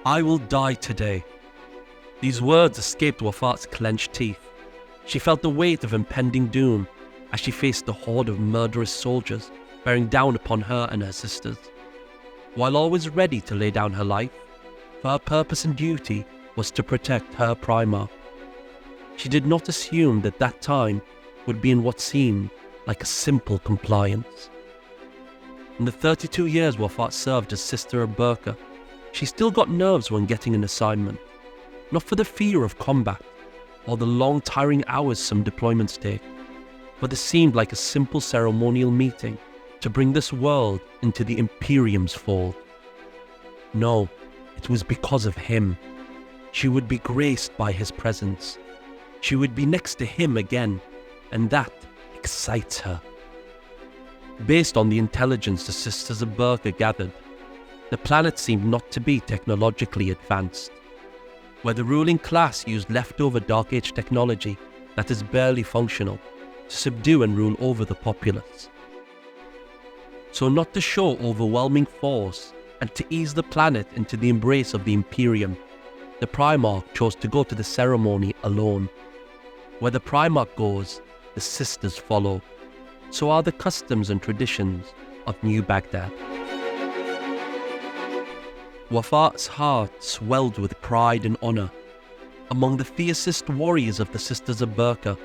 I will die today. These words escaped Wafat's clenched teeth. She felt the weight of impending doom as she faced the horde of murderous soldiers bearing down upon her and her sisters. While always ready to lay down her life, for her purpose and duty was to protect her Primarch. She did not assume that that time would be in what seemed like a simple compliance. In the 32 years Wafat served as Sister of Burqa, she still got nerves when getting an assignment, not for the fear of combat or the long tiring hours some deployments take, but it seemed like a simple ceremonial meeting to bring this world into the Imperium's fold. No, it was because of him. She would be graced by his presence. She would be next to him again, and that excites her. Based on the intelligence the Sisters of Burqa gathered, the planet seemed not to be technologically advanced, where the ruling class used leftover Dark Age technology that is barely functional to subdue and rule over the populace. So not to show overwhelming force and to ease the planet into the embrace of the Imperium, the Primarch chose to go to the ceremony alone. Where the Primarch goes, the Sisters follow. So are the customs and traditions of New Baghdad. Wafat's heart swelled with pride and honour. Among the fiercest warriors of the Sisters of Burqa,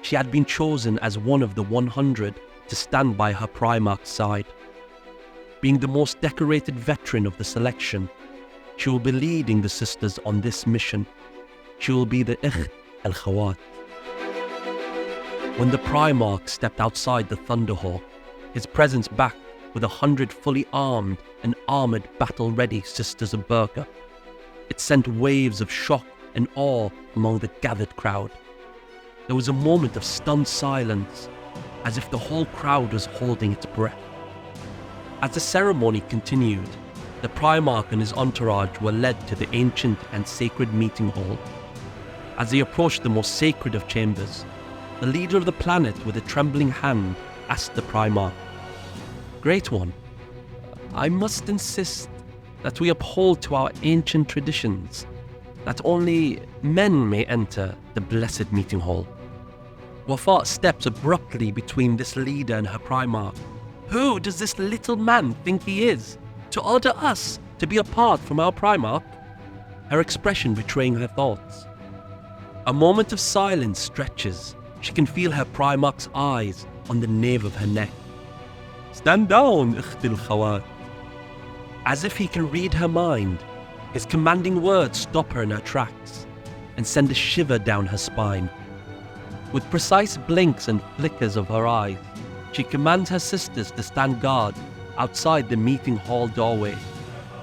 she had been chosen as one of the 100 to stand by her Primarch's side. Being the most decorated veteran of the selection, she will be leading the sisters on this mission. She will be the Ikh al-Khawat. When the Primarch stepped outside the Thunderhawk, his presence backed with 100 fully armed and armoured battle-ready Sisters of Burqa, it sent waves of shock and awe among the gathered crowd. There was a moment of stunned silence, as if the whole crowd was holding its breath. As the ceremony continued, the Primarch and his entourage were led to the ancient and sacred meeting hall. As they approached the most sacred of chambers, the leader of the planet with a trembling hand asked the Primarch, "Great One, I must insist that we uphold to our ancient traditions, that only men may enter the blessed meeting hall." Wafat steps abruptly between this leader and her Primarch. Who does this little man think he is, to order us to be apart from our Primarch? Her expression betraying her thoughts. A moment of silence stretches. She can feel her Primarch's eyes on the nape of her neck. "Stand down, Ikht al-Khawat." As if he can read her mind, his commanding words stop her in her tracks and send a shiver down her spine. With precise blinks and flickers of her eyes, she commands her sisters to stand guard outside the meeting hall doorway,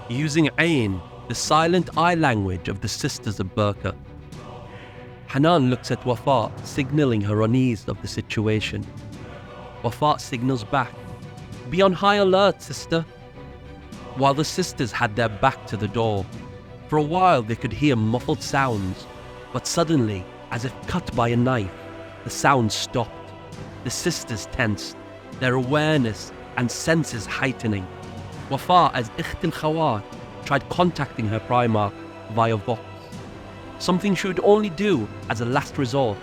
using Ayn, the silent eye language of the Sisters of Burqa. Hanan looks at Wafat, signalling her unease of the situation. Wafat signals back, "Be on high alert, sister." While the sisters had their back to the door, for a while they could hear muffled sounds, but suddenly, as if cut by a knife, the sounds stopped. The sisters tensed, their awareness and senses heightening. Wafat, as Ikht al-Khawat, tried contacting her Primarch via Vox, something she would only do as a last resort,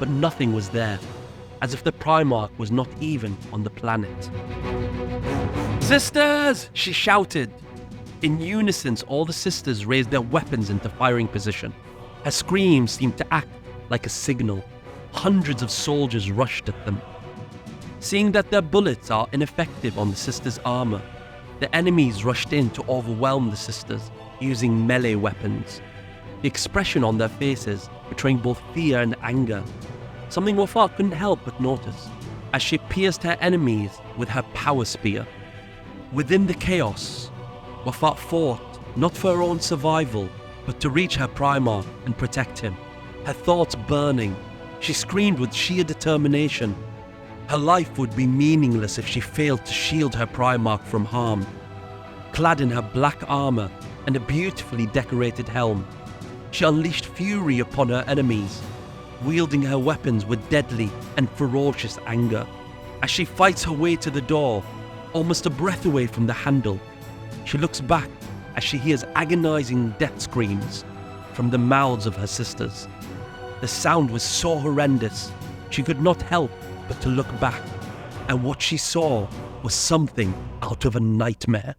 but nothing was there, as if the Primarch was not even on the planet. "Sisters!" she shouted. In unison, all the sisters raised their weapons into firing position. Her screams seemed to act like a signal. Hundreds of soldiers rushed at them. Seeing that their bullets are ineffective on the sisters' armor, the enemies rushed in to overwhelm the sisters using melee weapons. The expression on their faces betraying both fear and anger, something Wafat couldn't help but notice, as she pierced her enemies with her power spear. Within the chaos, Wafat fought not for her own survival, but to reach her Primarch and protect him. Her thoughts burning, she screamed with sheer determination. Her life would be meaningless if she failed to shield her Primarch from harm. Clad in her black armor and a beautifully decorated helm, she unleashed fury upon her enemies, wielding her weapons with deadly and ferocious anger. As she fights her way to the door, almost a breath away from the handle, she looks back as she hears agonizing death screams from the mouths of her sisters. The sound was so horrendous, she could not help but to look back, and what she saw was something out of a nightmare.